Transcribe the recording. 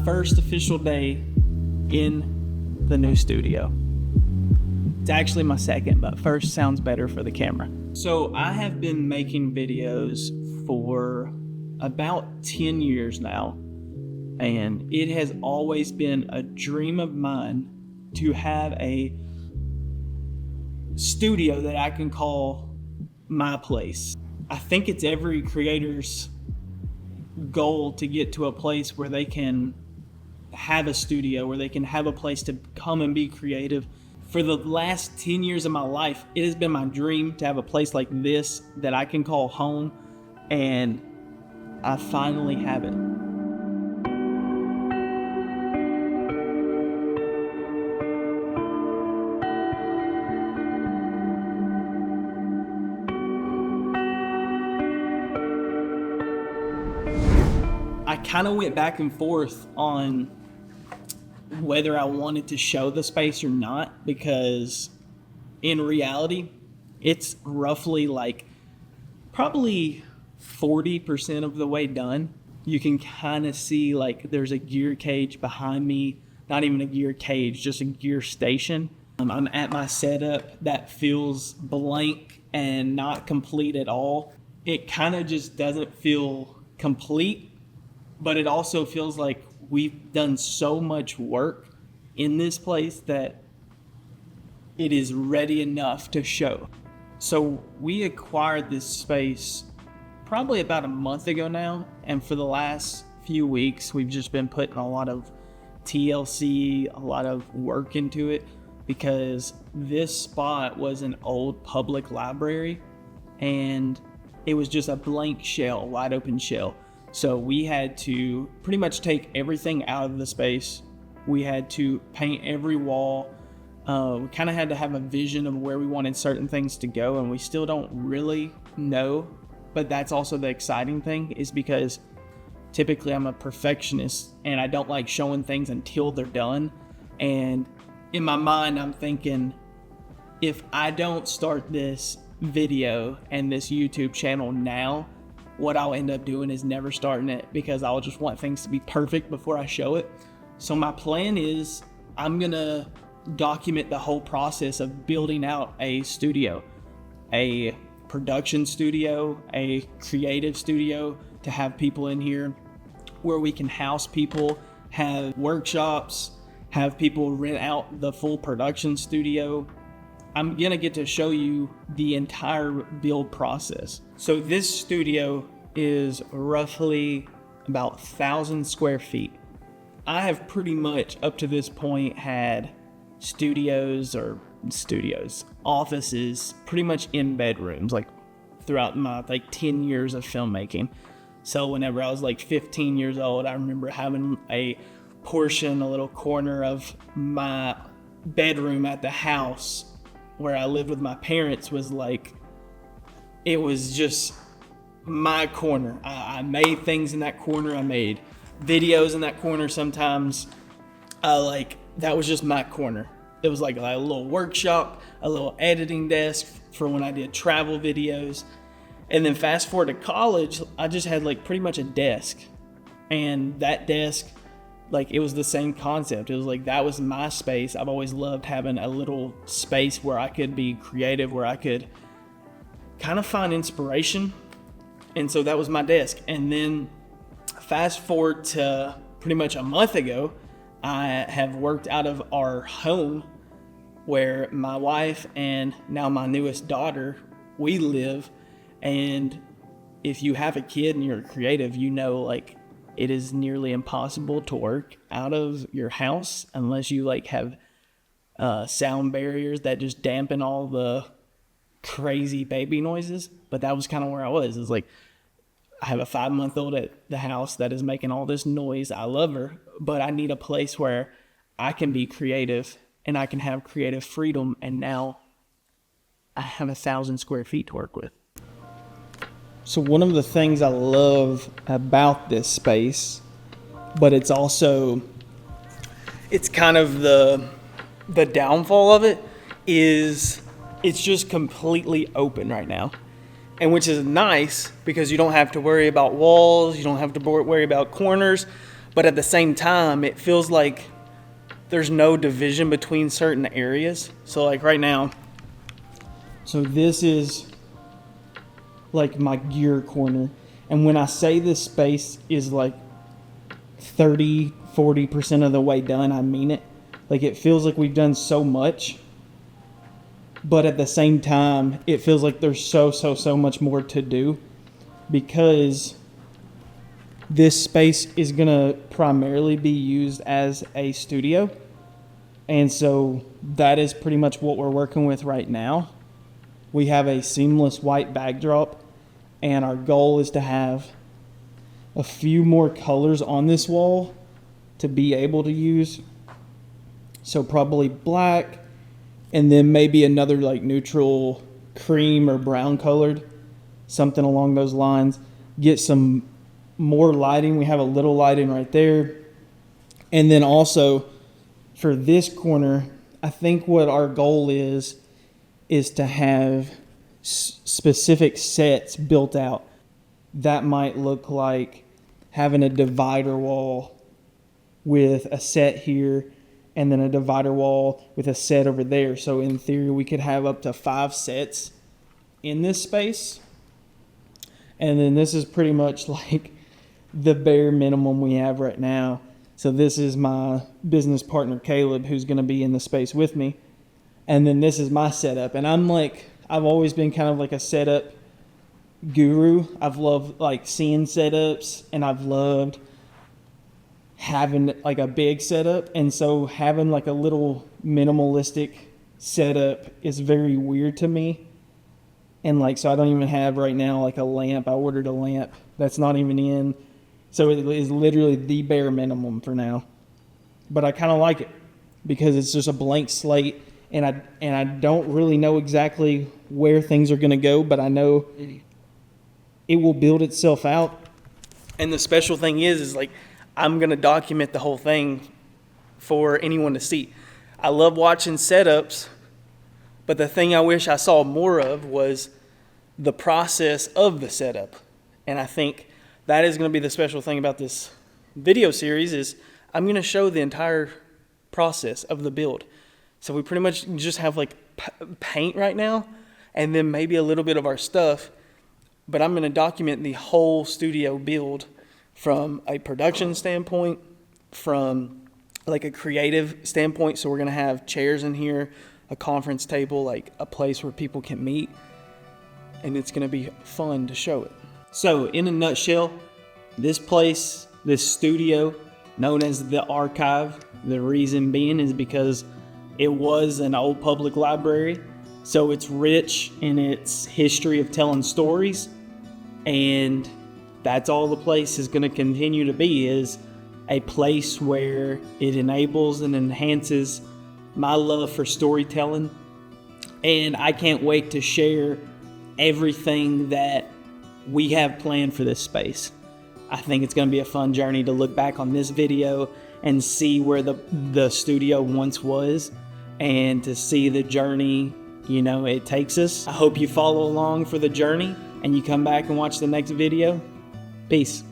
first official day in the new studio. It's actually my second, but first sounds better for the camera. So I have been making videos for about 10 years now, and it has always been a dream of mine to have a studio that I can call my place. I think it's every creator's goal to get to a place where they can have a studio, where they can have a place to come and be creative. For the last 10 years of my life, it has been my dream to have a place like this that I can call home, and I finally have it. I kind of went back and forth on whether I wanted to show the space or not, because in reality, it's roughly like probably 40% of the way done. You can kind of see like there's a gear cage behind me, not even a gear cage, just a gear station. I'm at my setup that feels blank and not complete at all. It kind of just doesn't feel complete, but it also feels like we've done so much work in this place that it is ready enough to show. So we acquired this space probably about a month ago now, and for the last few weeks we've just been putting a lot of TLC, a lot of work into it, because this spot was an old public library and it was just a blank shell, wide open shell. So we had to pretty much take everything out of the space. We had to paint every wall. We kind of had to have a vision of where we wanted certain things to go, and we still don't really know. But that's also the exciting thing, is because typically I'm a perfectionist and I don't like showing things until they're done. And in my mind, I'm thinking, if I don't start this video and this YouTube channel now, what I'll end up doing is never starting it, because I'll just want things to be perfect before I show it. So my plan is I'm gonna document the whole process of building out a studio, a production studio, a creative studio, to have people in here where we can house people, have workshops, have people rent out the full production studio. I'm gonna get to show you the entire build process. So this studio is roughly about 1,000 square feet. I have pretty much up to this point had offices, pretty much in bedrooms, like throughout my 10 years of filmmaking. So whenever I was 15 years old, I remember having a little corner of my bedroom at the house where I lived with my parents was it was just my corner. I made things in that corner. I made videos in that corner sometimes. That was just my corner. It was like a little workshop, a little editing desk for when I did travel videos. And then fast forward to college, I just had pretty much a desk. And that desk, it was the same concept. It was that was my space. I've always loved having a little space where I could be creative, where I could kind of find inspiration. And so that was my desk. And then fast forward to pretty much a month ago, I have worked out of our home where my wife and now my newest daughter, we live. And if you have a kid and you're creative, you know, it is nearly impossible to work out of your house unless you have sound barriers that just dampen all the crazy baby noises. But that was kind of where I was. It's I have a 5-month-old at the house that is making all this noise. I love her, but I need a place where I can be creative and I can have creative freedom. And now I have 1,000 square feet to work with. So one of the things I love about this space, but it's kind of the downfall of it, is it's just completely open right now. And which is nice because you don't have to worry about walls, you don't have to worry about corners, but at the same time, it feels like there's no division between certain areas. So like right now, so this is like my gear corner. And when I say this space is like 30-40% of the way done, I mean it. Like it feels like we've done so much, but at the same time, it feels like there's so much more to do, because this space is going to primarily be used as a studio. And so that is pretty much what we're working with right now. We have a seamless white backdrop, and our goal is to have a few more colors on this wall to be able to use. So probably black, and then maybe another like neutral cream or brown colored, something along those lines. Get some more lighting. We have a little lighting right there. And then also for this corner, I think what our goal is to have specific sets built out. That might look like having a divider wall with a set here, and then a divider wall with a set over there. So in theory, we could have up to 5 sets in this space. And then this is pretty much like the bare minimum we have right now. So this is my business partner, Caleb, who's going to be in the space with me. And then this is my setup. And I've always been kind of like a setup guru. I've loved like seeing setups, and I've loved having like a big setup. And so having like a little minimalistic setup is very weird to me. And like, so I don't even have right now like a lamp. I ordered a lamp that's not even in. So it is literally the bare minimum for now. But I kind of like it because it's just a blank slate, and I don't really know exactly where things are going to go, but I know it will build itself out. And the special thing is like I'm going to document the whole thing for anyone to see. I love watching setups, but the thing I wish I saw more of was the process of the setup. And I think that is going to be the special thing about this video series is I'm going to show the entire process of the build. So we pretty much just have like paint right now, and then maybe a little bit of our stuff, but I'm going to document the whole studio build from a production standpoint, from like a creative standpoint. So we're going to have chairs in here, a conference table, like a place where people can meet, and it's going to be fun to show it. So in a nutshell, this place, this studio, known as the Archive, the reason being is because it was an old public library. So it's rich in its history of telling stories, and that's all the place is going to continue to be, is a place where it enables and enhances my love for storytelling. And I can't wait to share everything that we have planned for this space. I think it's going to be a fun journey to look back on this video and see where the studio once was, and to see the journey, it takes us. I hope you follow along for the journey and you come back and watch the next video. Peace.